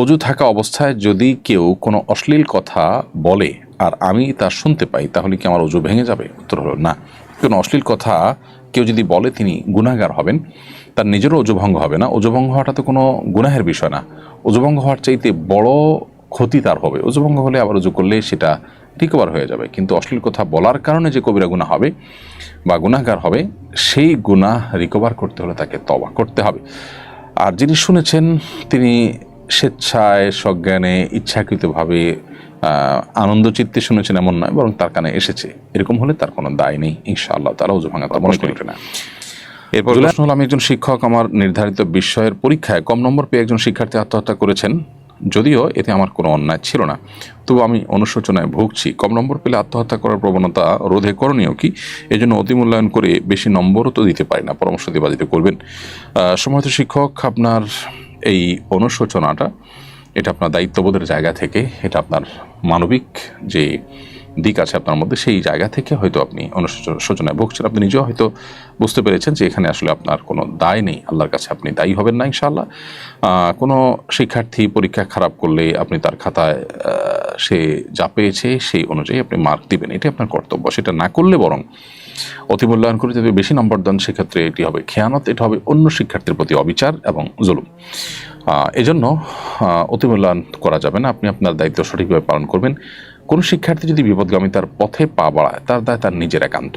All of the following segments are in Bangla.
অজু থাকা অবস্থায় যদি কেউ কোনো অশ্লীল কথা বলে আর আমি তা শুনতে পাই, তাহলে কি আমার অজু ভেঙে যাবে? উত্তর হলো না। কোনো অশ্লীল কথা কেউ যদি বলে তিনি গুনাহগার হবেন, তার নিজেরও অজু ভঙ্গ হবে না। অজু ভঙ্গ হওয়াটা তো কোনো গুনাহের বিষয় না। অজু ভঙ্গ হওয়ার চাইতে বড় ক্ষতি তার হবে। অজু ভঙ্গ হলে আবার অজু করলে সেটা রিকভার হয়ে যাবে, কিন্তু অশ্লীল কথা বলার কারণে যে কবিরা গুনাহ হবে বা গুনাহগার হবে, সেই গুনাহ রিকভার করতে হলে তাকে তওবা করতে হবে। আর যিনি শুনেছেন তিনি স্বেচ্ছায় সজ্ঞানে ইচ্ছাকৃতভাবে আনন্দ চিত্তে শুনেছেন এমন নয়, বরং তার কানে এসেছে, এরকম হলে তার কোনো দায় নেই ইনশাআল্লাহ তাআলা। অজু ভাঙা মনে করি না। এরপর প্রশ্ন হলো, আমি একজন শিক্ষক, আমার নির্ধারিত বিষয়ের পরীক্ষায় কম নম্বর পেয়ে একজন শিক্ষার্থী আত্মহত্যা করেছেন। যদিও এতে আমার কোনো অন্যায় ছিল না, তবু আমি অনুশোচনায় ভুগছি। কম নম্বর পেলে আত্মহত্যা করার প্রবণতা রোধে করণীয় কি? এই জন্য অতিমূল্যায়ন করে বেশি নম্বরও তো দিতে পারি না, পরামর্শ দিবা দিতে করবেন। সম্মানিত শিক্ষক, আপনার এই অনুশোচনাটা, এটা আপনার দায়িত্ববোধের জায়গা থেকে, এটা আপনার মানবিক যে দিক আছে আপনার মধ্যে, সেই জায়গা থেকে হয়তো আপনি অনুশোচনায় ভুগছেন। আপনি নিজেও হয়তো বুঝতে পেরেছেন যে এখানে আসলে আপনার কোনো দায় নেই, আল্লাহর কাছে আপনি দায়ী হবেন না ইনশাআল্লাহ। কোনো শিক্ষার্থী পরীক্ষা খারাপ করলে আপনি তার খাতায় সে যা পেয়েছে সেই অনুযায়ী আপনি মার্ক দিবেন, এটি আপনার কর্তব্য। সেটা না করলে বরং অতিমূল্যায়ন করে যদি বেশি নম্বর দেন, সেক্ষেত্রে এটি হবে খেয়ানত, এটা হবে অন্য শিক্ষার্থীর প্রতি অবিচার এবং জুলুম। এজন্য অতিমূল্যায়ন করা যাবে না। আপনি আপনার দায়িত্ব সঠিকভাবে পালন করবেন। কোনো শিক্ষার্থী যদি বিপদগামিতার পথে পা বাড়ায়, তার দায় তার নিজের একান্ত।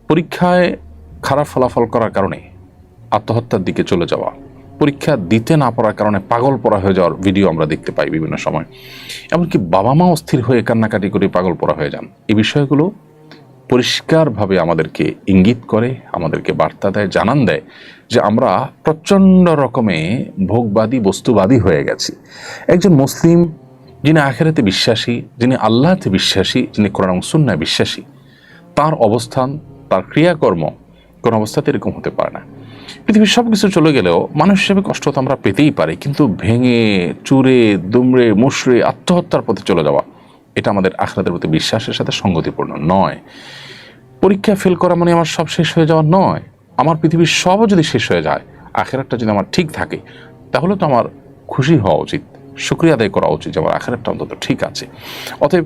পরীক্ষায় খারাপ ফলাফল করার কারণে আত্মহত্যার দিকে চলে যাওয়া, পরীক্ষা দিতে না পারার কারণে পাগল পড়া হয়ে যাওয়ার ভিডিও আমরা দেখতে পাই বিভিন্ন সময়। এমনকি বাবা মা অস্থির হয়ে কান্নাকাটি করে পাগল পড়া হয়ে যান। এই বিষয়গুলো পরিষ্কারভাবে আমাদেরকে ইঙ্গিত করে, আমাদেরকে বার্তা দেয়, জানান দেয় যে আমরা প্রচণ্ড রকমে ভোগবাদী, বস্তুবাদী হয়ে গেছি। একজন মুসলিম যিনি আখিরাতে বিশ্বাসী, যিনি আল্লাহতে বিশ্বাসী, যিনি কোরআন এবং সুন্নাহয় বিশ্বাসী, তার অবস্থান, তার ক্রিয়াকর্ম কোন অবস্থাতে এরকম হতে পারে না। পৃথিবীর সব কিছু চলে গেলেও মানুষ হিসেবে কষ্ট তো আমরা পেতেই পারি, কিন্তু ভেঙে চুরে দুমড়ে মুশড়ে আত্মহত্যার পথে চলে যাওয়া, এটা আমাদের আখিরাতের প্রতি বিশ্বাসের সাথে সঙ্গতিপূর্ণ নয়। পরীক্ষায় ফেল করা মানে আমার সব শেষ হয়ে যাওয়া নয়। আমার পৃথিবীর সবও যদি শেষ হয়ে যায়, আখিরাতটা যদি আমার ঠিক থাকে, তাহলে তো আমার খুশি হওয়া উচিত, শুকরিয়া আদায় করা উচিত যে আমার আখিরাতটা অন্তত ঠিক আছে। অতএব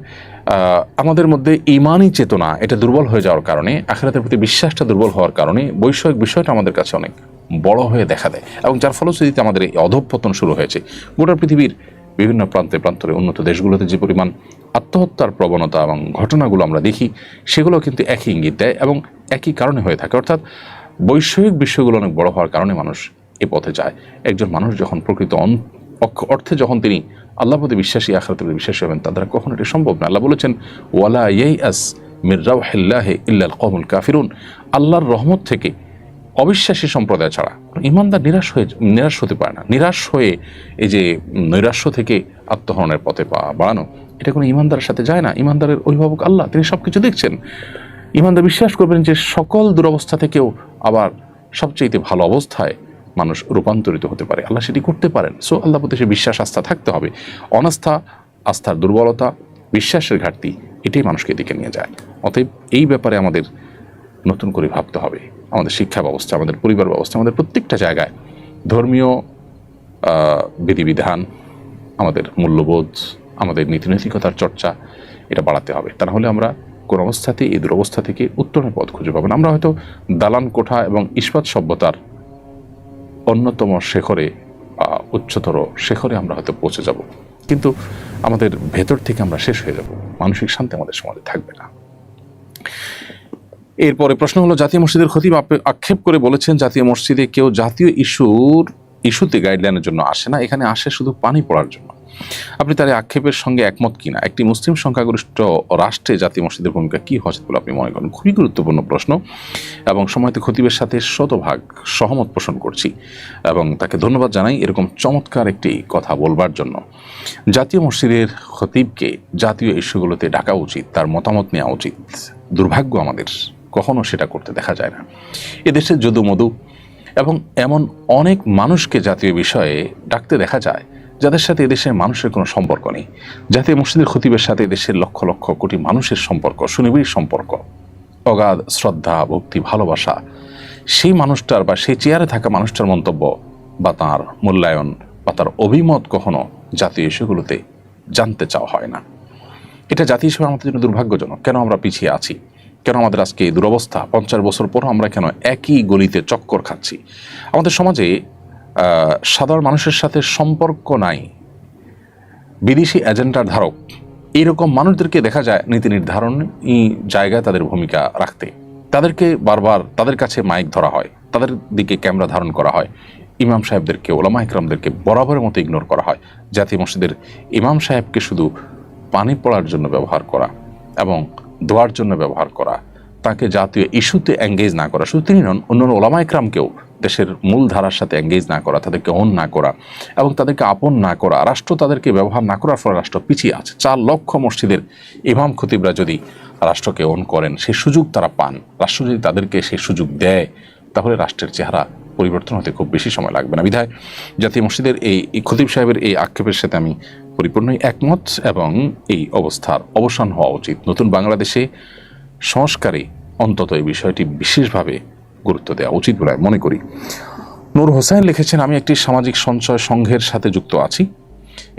আমাদের মধ্যে ঈমানি চেতনা এটা দুর্বল হয়ে যাওয়ার কারণে, আখিরাতের প্রতি বিশ্বাসটা দুর্বল হওয়ার কারণে বৈষয়িক বিষয়টা আমাদের কাছে অনেক বড় হয়ে দেখা দেয়, এবং যার ফলশ্রুতিতে আমাদের এই অধঃপতন শুরু হয়েছে। গোটা পৃথিবীর বিভিন্ন প্রান্তে প্রান্তরে উন্নত দেশগুলোতে যে পরিমাণ আত্মহত্যার প্রবণতা এবং ঘটনাগুলো আমরা দেখি, সেগুলো কিন্তু একই ইঙ্গিত দেয় এবং একই কারণে হয়ে থাকে। অর্থাৎ বৈষয়িক বিষয়গুলো অনেক বড় হওয়ার কারণে মানুষ এ পথে যায়। একজন মানুষ যখন প্রকৃত অর্থে যখন তিনি আল্লাহর প্রতি বিশ্বাসী, আখিরাতের প্রতি বিশ্বাসী হবেন, তার দ্বারা কখনো এটি সম্ভব না। আল্লাহ বলেছেন, ওয়ালা ইয়াইআস মির রাউহিল্লাহি ইল্লাল কওমুল কাফিরুন। আল্লাহর রহমত থেকে অবিশ্বাসী সম্প্রদায় ছাড়া ঈমানদার নিরাশ হতে পারে না। নিরাশ হয়ে এই যে নৈরাশ্য থেকে আত্মহরণের পথে পা বাড়ানো, এটা কোনো ঈমানদারের সাথে যায় না। ঈমানদারের অভিভাবক আল্লাহ, তিনি সব কিছু দেখছেন। ঈমানদার বিশ্বাস করবেন যে সকল দুরবস্থা থেকেও আবার সবচেয়ে ভালো অবস্থায় মানুষ রূপান্তরিত হতে পারে, আল্লাহ সেটি করতে পারেন। সো আল্লাহ প্রতি সে বিশ্বাস, আস্থা থাকতে হবে। অনাস্থা, আস্থার দুর্বলতা, বিশ্বাসের ঘাটতি, এটাই মানুষকে এদিকে নিয়ে যায়। অতএব এই ব্যাপারে আমাদের নতুন করে ভাবতে হবে। আমাদের শিক্ষা ব্যবস্থা, আমাদের পরিবার ব্যবস্থা, আমাদের প্রত্যেকটা জায়গায় ধর্মীয় বিধিবিধান, আমাদের মূল্যবোধ, আমাদের নীতিনৈতিকতার চর্চা, এটা বাড়াতে হবে। তা না হলে আমরা কোন অবস্থাতে এই দুরবস্থা থেকে উত্তরণের পথ খুঁজে পাবো না। আমরা হয়তো দালান কোঠা এবং ইস্পাত সভ্যতার অন্যতম শেখরে, উচ্চতর শেখরে আমরা হয়তো পৌঁছে যাব, কিন্তু আমাদের ভেতর থেকে আমরা শেষ হয়ে যাব। মানসিক শান্তি আমাদের সমাজে থাকবে না। এরপরে প্রশ্ন হলো, জাতীয় মসজিদের খতিব আক্ষেপ করে বলেছেন জাতীয় মসজিদে কেউ জাতীয় ইস্যুতে গাইডলাইনের জন্য আসে না, এখানে আসে শুধু পানি পড়ার জন্য। আপনি তার আক্ষেপের সঙ্গে একমত কিনা? একটি মুসলিম সংখ্যাগরিষ্ঠ রাষ্ট্রে জাতীয় মসজিদের ভূমিকা কি হওয়া উচিত বলে আপনি মনে করেন? খুবই গুরুত্বপূর্ণ প্রশ্ন, এবং সময়ত খতিবের সাথে শতভাগ সহমত পোষণ করছি এবং তাকে ধন্যবাদ জানাই এরকম চমৎকার একটি কথা বলবার জন্য। জাতীয় মসজিদের খতিবকে জাতীয় ইস্যুগুলোতে ডাকা উচিত, তার মতামত নেওয়া উচিত। দুর্ভাগ্য আমাদের কখনো সেটা করতে দেখা যায় না। এদেশের যদু মধু এবং এমন অনেক মানুষকে জাতীয় বিষয়ে ডাকতে দেখা যায় যাদের সাথে এদেশের মানুষের কোনো সম্পর্ক নেই। জাতীয় মসজিদের খতিবের সাথে এদেশের লক্ষ লক্ষ কোটি মানুষের সম্পর্ক, সুনিবিড় সম্পর্ক, অগাধ শ্রদ্ধা, ভক্তি, ভালোবাসা। সেই মানুষটার বা সেই চেয়ারে থাকা মানুষটার মন্তব্য বা তাঁর মূল্যায়ন বা তার অভিমত কখনো জাতীয় ইস্যুগুলোতে জানতে চাওয়া হয় না। এটা জাতি হিসেবে আমাদের জন্য দুর্ভাগ্যজনক। কেন আমরা পিছিয়ে আছি? কেন আমাদের আজকে এই দুরবস্থা? 50 বছর পরও আমরা কেন একই গলিতে চক্কর খাচ্ছি? আমাদের সমাজে সাধারণ মানুষের সাথে সম্পর্ক নাই, বিদেশি এজেন্ডার ধারক এইরকম মানুষদেরকে দেখা যায় নীতি নির্ধারণী জায়গায় তাদের ভূমিকা রাখতে। তাদেরকে বারবার তাদের কাছে মাইক ধরা হয়, তাদের দিকে ক্যামেরা ধারণ করা হয়। ইমাম সাহেবদেরকে, ওলামা ইকরামদেরকে বরাবরের মতো ইগনোর করা হয়। জাতীয় মসজিদের ইমাম সাহেবকে শুধু পানি পড়ার জন্য ব্যবহার করা এবং দোয়ার জন্য ব্যবহার করা, তাকে জাতীয় ইস্যুতে এঙ্গেজ না করা, শুধু তিনি নন, অন্যান্য ওলামা ইকরামকেও দেশের মূল ধারার সাথে এঙ্গেজ না করা, তাদেরকে অন না করা এবং তাদেরকে আপন না করা, রাষ্ট্র তাদেরকে ব্যবহার না করার ফলে রাষ্ট্র পিছিয়ে আছে। 4 লক্ষ মসজিদের ইমাম খতিবরা যদি রাষ্ট্রকে অন করেন, সেই সুযোগ তারা পান, রাষ্ট্র যদি তাদেরকে সেই সুযোগ দেয়, তাহলে রাষ্ট্রের চেহারা পরিবর্তন হতে খুব বেশি সময় লাগবে না। বিধায় জাতীয় মসজিদের এই খতিব সাহেবের এই আক্ষেপের সাথে আমি পরিপূর্ণই একমত এবং এই অবস্থার অবসান হওয়া উচিত। নতুন বাংলাদেশে সংস্কারে অন্তত এই বিষয়টি বিশেষভাবে গুরুত্ব দেওয়া উচিত বলে মনে করি। নূর হোসেন লিখেছেন, আমি একটি সামাজিক সঞ্চয় সংঘের সাথে যুক্ত আছি।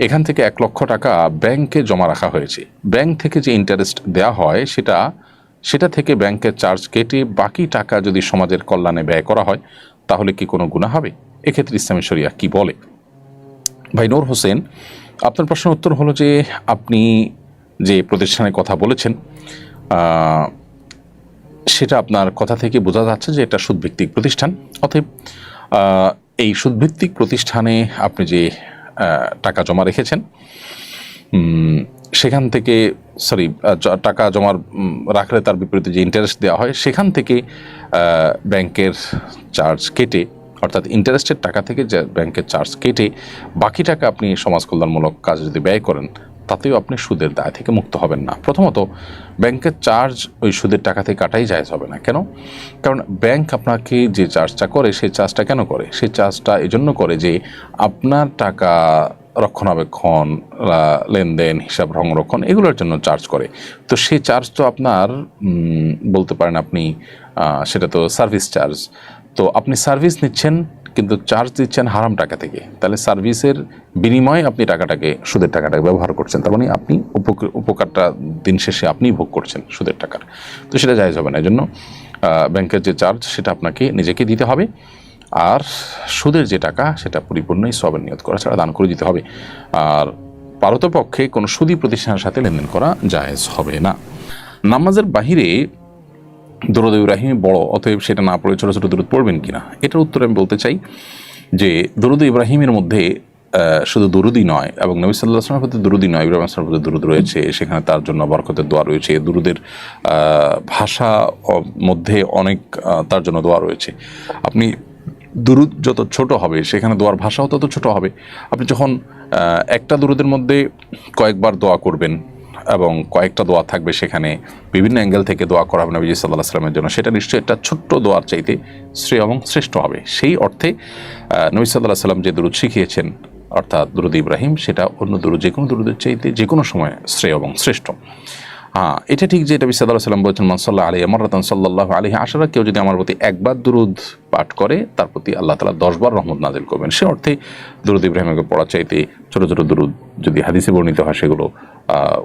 এখান থেকে 1 লক্ষ টাকা ব্যাংকে জমা রাখা হয়েছে। ব্যাংক থেকে যে ইন্টারেস্ট দেওয়া হয় সেটা থেকে ব্যাংকের চার্জ কেটে বাকি টাকা যদি সমাজের কল্যাণে ব্যয় করা হয়, তাহলে কি কোনো গুনাহ হবে? এক্ষেত্রে ইসলামী শরিয়া কি বলে? ভাই নূর হোসেন, আপনার প্রশ্নের উত্তর হলো যে আপনি যে প্রতিষ্ঠানের কথা বলেছেন সেটা আপনার কথা থেকে বোঝা যাচ্ছে যে এটা সুদভিত্তিক প্রতিষ্ঠান। অতএব এই সুদভিত্তিক প্রতিষ্ঠানে আপনি যে টাকা জমা রেখেছেন সেখান থেকে টাকা জমা রাখলে তার বিপরীতে যে ইন্টারেস্ট দেওয়া হয় সেখান থেকে ব্যাংকের চার্জ কেটে, অর্থাৎ ইন্টারেস্টের টাকা থেকে যে ব্যাংকের চার্জ কেটে বাকি টাকা আপনি সমাজ কল্যাণমূলক কাজে যদি ব্যয় করেন, তাতেও আপনি সুদের দায় থেকে মুক্ত হবেন না। প্রথমত ব্যাংকের চার্জ ওই সুদের টাকা থেকে কাটাই জায়েজ হবে না। কেন? কারণ ব্যাংক আপনাকে যে চার্জটা করে সেই চার্জটা কেন করে? সেই চার্জটা এই জন্য করে যে আপনার টাকা রক্ষণাবেক্ষণ, লেনদেন, হিসাব সংরক্ষণ এগুলোর জন্য চার্জ করে। তো সেই চার্জ তো আপনার বলতে পারেন আপনি সেটা তো সার্ভিস চার্জ। তো আপনি সার্ভিস নিচ্ছেন কিন্তু চার্জ দিচ্ছেন হারাম টাকা থেকে, তাহলে সার্ভিসের বিনিময়ে আপনি সুদের টাকাটাকে ব্যবহার করছেন। তার মানে আপনি উপকারটা দিন শেষে আপনি ভোগ করছেন সুদের টাকার। তো সেটা জায়েজ হবে না। এই জন্য ব্যাংকের যে চার্জ সেটা আপনাকে নিজেকে দিতে হবে, আর সুদের যে টাকা সেটা পরিপূর্ণই সওয়াবের নিয়ত করা ছাড়া দান করে দিতে হবে। আর পারতপক্ষে কোনো সুদী প্রতিষ্ঠানের সাথে লেনদেন করা জায়েজ হবে না। নামাজের বাহিরে দরুদ ইব্রাহিম বড়, অতএব সেটা না পড়ে ছোটো ছোটো দরুদ পড়বেন কিনা, এটার উত্তরে আমি বলতে চাই যে দরুদ ইব্রাহিমের মধ্যে শুধু দরুদই নয় এবং নবী সাল্লাল্লাহু আলাইহি ওয়াসাল্লামের প্রতি দরুদই নয়, ইব্রাহিম আলাইহিস সালামের প্রতি দরুদ রয়েছে, সেখানে তার জন্য বরকতের দোয়া রয়েছে। দরুদের ভাষা মধ্যে অনেক তার জন্য দোয়া রয়েছে। আপনি দরুদ যত ছোট হবে সেখানে দোয়ার ভাষাও তত ছোট হবে। আপনি যখন একটা দরুদের মধ্যে কয়েকবার দোয়া করবেন এবং কয়েকটা দোয়া থাকবে, সেখানে বিভিন্ন অ্যাঙ্গেল থেকে দোয়া করা হবে নবী সাল্লাল্লাহু আলাইহি ওয়াসাল্লামের জন্য, সেটা নিশ্চয়ই একটা ছোট্ট দোয়ার চাইতে শ্রেয় এবং শ্রেষ্ঠ হবে। সেই অর্থে নবী সাল্লাল্লাহু আলাইহি ওয়াসাল্লাম যে দরুদ শিখিয়েছেন অর্থাৎ দরুদ ইব্রাহিম, সেটা অন্য দরুদ যে কোনো দরুদের চাইতে যে কোনো সময় শ্রেয় এবং শ্রেষ্ঠ। এটা ঠিক যে এটা নবী সাল্লাল্লাহু আলাইহি ওয়াসাল্লাম বলেছেন, মান সাল্লা আলাইহি মাররাতান সাল্লাল্লাহু আলাইহি আশরা, কেউ যদি আমার প্রতি একবার দরুদ পাঠ করে তার প্রতি আল্লাহ তাআলা 10 বার রহমত নাযিল করবেন। সে অর্থে দরুদ ইব্রাহিমকে পড়া চাইতে ছোট ছোট দরুদ যদি হাদিসে বর্ণিত হয় সেগুলো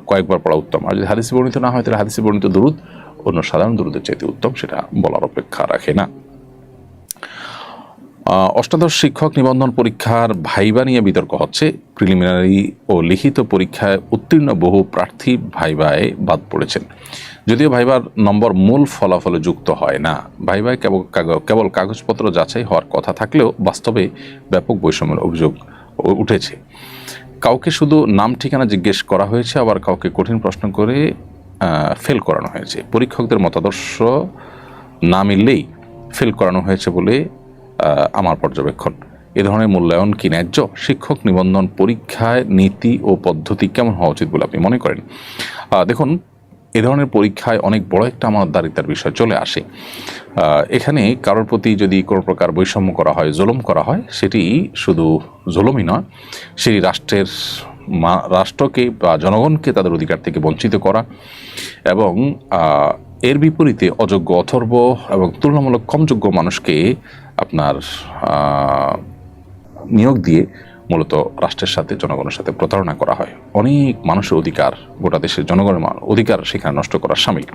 কয়েকবার পড়া উত্তম। আর যদি হাদিসে বর্ণিত না হয় তাহলে হাদিসে বর্ণিত দরুদ অন্য সাধারণ দরুদের চাইতে উত্তম, সেটা বলার অপেক্ষা রাখে না। অষ্টাদশ শিক্ষক নিবন্ধন পরীক্ষার ভাইবা নিয়ে বিতর্ক হচ্ছে। প্রিলিমিনারি ও লিখিত পরীক্ষায় উত্তীর্ণ বহু প্রার্থী ভাইবায় বাদ পড়েছেন। যদিও ভাইবার নম্বর মূল ফলাফলে যুক্ত হয় না, ভাইবায় কেবল কাগজপত্র যাচাই হওয়ার কথা থাকলেও বাস্তবে ব্যাপক বৈষম্যের অভিযোগ উঠেছে। কাউকে শুধু নাম ঠিকানা জিজ্ঞেস করা হয়েছে, আবার কাউকে কঠিন প্রশ্ন করে ফেল করানো হয়েছে। পরীক্ষকদের মতাদর্শ না মিললেই ফেল করানো হয়েছে বলে আমার পর্যবেক্ষণ। এ ধরনের মূল্যায়ন কি ন্যায্য? শিক্ষক নিবন্ধন পরীক্ষায় নীতি ও পদ্ধতি কেমন হওয়া উচিত বলে আপনি মনে করেন? দেখুন, এ ধরনের পরীক্ষায় অনেক বড় একটা আমানতদারিতার বিষয় চলে আসে। এখানে কারোর প্রতি যদি কোনো প্রকার বৈষম্য করা হয়, জুলুম করা হয়, সেটি শুধু জুলুমই নয়, সেটি রাষ্ট্রকে বা জনগণকে তাদের অধিকার থেকে বঞ্চিত করা এবং এর বিপরীতে অযোগ্য, অথর্ব এবং তুলনামূলক কম যোগ্য মানুষকে আপনার নিয়োগ দিয়ে মূলত রাষ্ট্রের সাথে জনগণের সাথে প্রতারণা করা হয়। অনেক মানুষের অধিকার, গোটা দেশের জনগণের অধিকার সেখানে নষ্ট করা শামিল।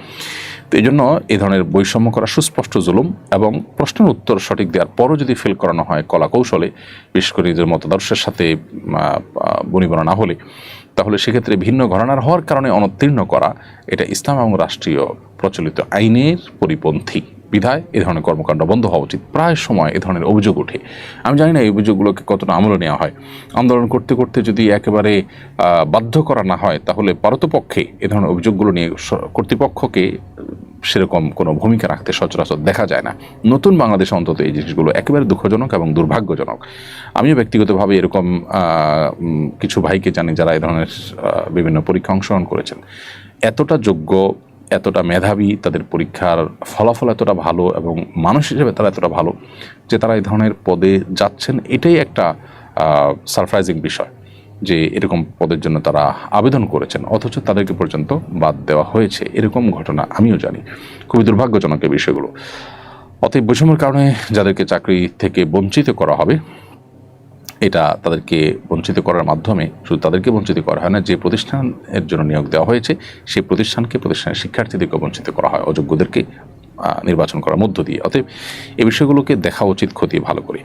তো এই জন্য এই ধরনের বৈষম্য করা সুস্পষ্ট জুলুম, এবং প্রশ্নের উত্তর সঠিক দেওয়ার পরও যদি ফেল করানো হয় কলা কৌশলে, বিশেষ করে নিজের মতাদর্শের সাথে বনিবনা না হলে, তাহলে সেক্ষেত্রে ভিন্ন ঘরানার হওয়ার কারণে অনুত্তীর্ণ করা, এটা ইসলাম এবং রাষ্ট্রীয় প্রচলিত আইনের পরিপন্থী। বিধায় এ ধরনের কর্মকাণ্ড বন্ধ হওয়া উচিত। প্রায় সময় এ ধরনের অভিযোগ ওঠে, আমি জানি না এই অভিযোগগুলোকে কতটা আমলে নেওয়া হয়। আন্দোলন করতে করতে যদি একেবারে বাধ্য করা না হয়, তাহলে পারতপক্ষে এ ধরনের অভিযোগগুলো নিয়ে কর্তৃপক্ষকে সেরকম কোনো ভূমিকা রাখতে সচরাচর দেখা যায় না। নতুন বাংলাদেশে অন্তত এই জিনিসগুলো একেবারে দুঃখজনক এবং দুর্ভাগ্যজনক। আমিও ব্যক্তিগতভাবে এরকম কিছু ভাইকে জানি যারা এই ধরনের বিভিন্ন পরীক্ষা অংশগ্রহণ করেছেন। এতটা যোগ্য, এতটা মেধাবী, তাদের পরীক্ষার ফলাফল এতটা ভালো এবং মানুষ হিসেবে তারা এতটা ভালো যে তারা এই ধরনের পদে যাচ্ছেন। এটাই একটা সারপ্রাইজিং বিষয় যে এরকম পদের জন্য তারা আবেদন করেছেন, অথচ তাদেরকে পর্যন্ত বাদ দেওয়া হয়েছে। এরকম ঘটনা আমিও জানি। খুবই দুর্ভাগ্যজনক এই বিষয়গুলো। অতএব বৈষম্যের কারণে যাদেরকে চাকরি থেকে বঞ্চিত করা হবে, এটা তাদেরকে বঞ্চিত করার মাধ্যমে শুধু তাদেরকে বঞ্চিত করা হয় না, যে প্রতিষ্ঠানের জন্য নিয়োগ দেওয়া হয়েছে সেই প্রতিষ্ঠানের শিক্ষার্থীদেরকে বঞ্চিত করা হয়, অযোগ্যদেরকে নির্বাচন করার মধ্য দিয়ে। অতএব এই বিষয়গুলোকে দেখা উচিত খতিয়ে ভালো করে।